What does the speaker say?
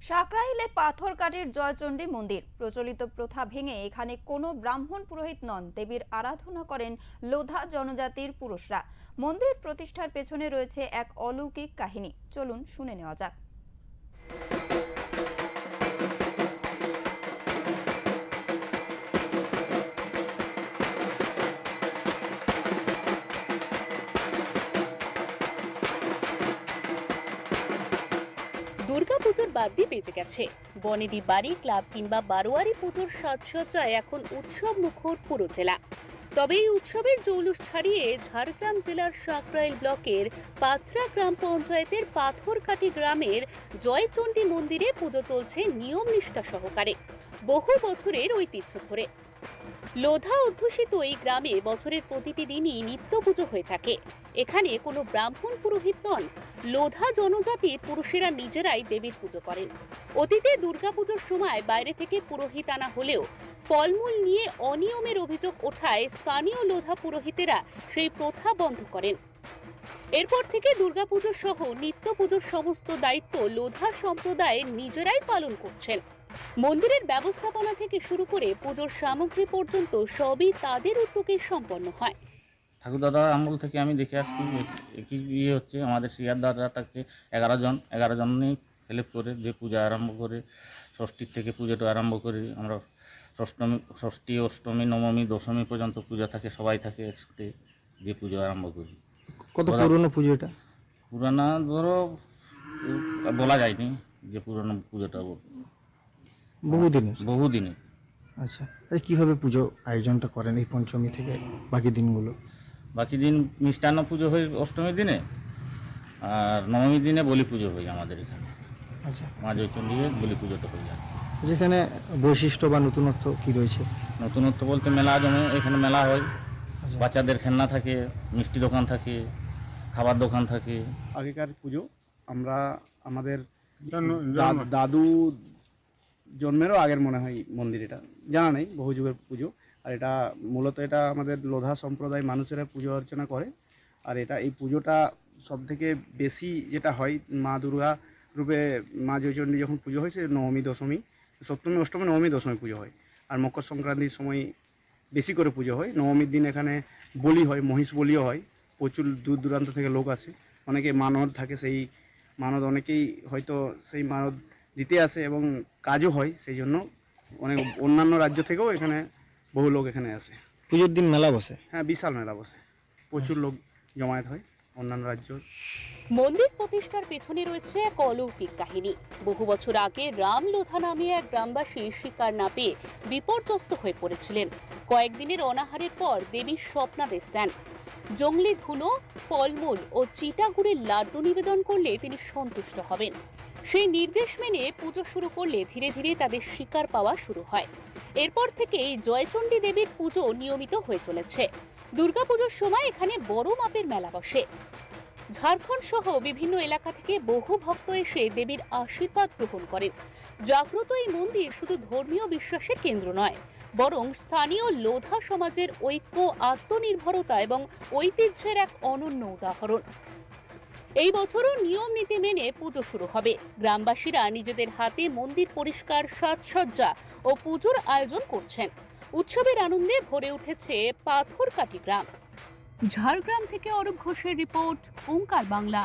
সাকরাইলে পাথরকাটির জয়চণ্ডী মন্দির প্রচলিত প্রথা ভেঙে এখানে কোনো ব্রাহ্মণ পুরোহিত নন, দেবীর আরাধনা করেন লোধা জনজাতির পুরুষরা। মন্দির প্রতিষ্ঠার পেছনে রয়েছে এক অলৌকিক কাহিনী, চলুন শুনে নেওয়া যাক। দুর্গাপুজোর বাদ্যি বেজে গেছে। বনেদি বাড়ি ক্লাব কিংবা বারোয়ারি পুজোর সাজসজ্জায় এখন উৎসব মুখর পুরো জেলা। তবে এই উৎসবের জৌলুস ছাড়িয়ে ঝাড়গ্রাম জেলার সাকরাইল ব্লকের পাথরা গ্রাম পঞ্চায়েতের পাথরকাটি গ্রামের জয়চণ্ডী মন্দিরে পুজো চলছে নিয়ম নিষ্ঠা সহকারে, বহু বছরের ঐতিহ্য ধরে। লোধা অধ্যুষিত এই গ্রামে বছরের প্রতিটি দিনই নিত্য পুজো হয়ে থাকে। এখানে কোনো ব্রাহ্মণ পুরোহিত নন, লোধা জনজাতির পুরুষেরা নিজেরাই দেবীর পুজো করেন। অতীতে দুর্গাপুজোর সময় বাইরে থেকে পুরোহিত আনা হলেও ফলমূল নিয়ে অনিয়মের অভিযোগ ওঠায় স্থানীয় লোধা পুরোহিতেরা সেই প্রথা বন্ধ করেন। এরপর থেকে দুর্গাপুজো সহ নিত্য পুজোর সমস্ত দায়িত্ব লোধা সম্প্রদায় নিজেরাই পালন করছেন। মন্দিরের ব্যবস্থাপনা থেকে শুরু করে পুজোর সামগ্রী পর্যন্ত সবই তাদের উদ্যোগে সম্পন্ন হয়। ঠাকুরদাদার আমল থেকে আমি দেখে আসছি কি হচ্ছে, আমাদের সিয়ারদাররা থাকছে 11 জনই হেল্প করে যে পূজা আরম্ভ করে, ষষ্ঠীর থেকে পুজোটা আরম্ভ করি আমরা। ষষ্ঠী, অষ্টমী, নবমী, দশমী পর্যন্ত পূজা থাকে, সবাই থাকে একসাথে যে পুজো আরম্ভ করি। কত পুরনো পুজো এটা? পুরানা ধরো বলা যায়নি যে পুরনো পুজোটা বহুদিনের। আচ্ছা, কিভাবে পুজো আয়োজনটা করেন এই পঞ্চমী থেকে বাকি দিনগুলো? বাকি দিন মিষ্টান্ন পুজো হয় অষ্টমীর দিনে, আর নবমীর দিনে বলি পুজো হয় আমাদের এখানে। আচ্ছা, মা জয়চণ্ডীর বলি পুজোটা হয়ে যায়। যেখানে বৈশিষ্ট্য বা নতুনত্ব কি রয়েছে? নতুনত্ব বলতে মেলা জমে, এখানে মেলা হয়। বাচ্চাদের খেলনা থাকে, মিষ্টি দোকান থাকে, খাবার দোকান থাকে। আগেকার পুজো আমরা আমাদের দাদু জন্মেরও আগের মনে হয় মন্দির, এটা জানা নেই, বহু যুগের পুজো। আর এটা মূলত এটা আমাদের লোধা সম্প্রদায় মানুষেরা পুজো অর্চনা করে। আর এই পুজোটা সবথেকে বেশি যেটা হয়, মা দুর্গা রূপে মা জয়চণ্ডী যখন পুজো হয়, সে নবমী, দশমী, সপ্তমী, অষ্টমী, নবমী, দশমী পুজো হয়। আর মকর সংক্রান্তির সময় বেশি করে পুজো হয়। নবমীর দিন এখানে বলি হয়, মহিষ বলিও হয়। প্রচুর দূর দূরান্ত থেকে লোক আসে, অনেকে মানত থাকে, সেই মানত অনেকেই হয়তো সেই মানত দিতে আসে এবং কাজও হয়। সেই জন্য অনেক অন্যান্য রাজ্য থেকেও এখানে বহু লোক এখানে আসে। পুজোর দিন মেলা বসে? হ্যাঁ, বিশাল মেলা বসে, প্রচুর লোক জমায়েত হয় অন্যান্য রাজ্য। মন্দির প্রতিষ্ঠার পেছনে রয়েছে এক অলৌকিক কাহিনী। বহু বছর আগে রাম লোধা নামে এক গ্রামবাসী শিকার না পেয়ে বিপর্যস্ত হয়ে পড়েছিলেন। কয়েকদিনের অনাহারের পর দেবী স্বপ্নাদেশ দেন, জঙ্গলি ধুনো, ফলমূল ও চিটাগুড়ের লাড্ডু নিবেদন করলে তিনি সন্তুষ্ট হবেন। সেই নির্দেশ মেনে পুজো শুরু করলে ধীরে ধীরে তাদের শিকার পাওয়া শুরু হয়। এরপর থেকেই জয়চণ্ডী দেবীর পুজো নিয়মিত হয়ে চলেছে। দুর্গাপুজোর সময় এখানে বড় মাপের মেলা বসে। ঝাড়খণ্ড সহ বিভিন্ন এলাকা থেকে বহু ভক্ত এসে দেবীর আশীর্বাদ গ্রহণ করেন। জাগ্রত এই মন্দির শুধু ধর্মীয় বিশ্বাসের কেন্দ্র নয়, বরং স্থানীয় লোধা সমাজের ঐক্য, আত্মনির্ভরতা এবং ঐতিহ্যের এক অনন্য উদাহরণ। এই বছরও নিয়ম নীতি মেনে পুজো শুরু হবে। গ্রামবাসীরা নিজেদের হাতে মন্দির পরিষ্কার, সাজসজ্জা ও পুজোর আয়োজন করছেন। উৎসবের আনন্দে ভরে উঠেছে পাথরকাটি গ্রাম। ঝাড়গ্রাম থেকে অরূপ ঘোষের রিপোর্ট, ওঙ্কার বাংলা।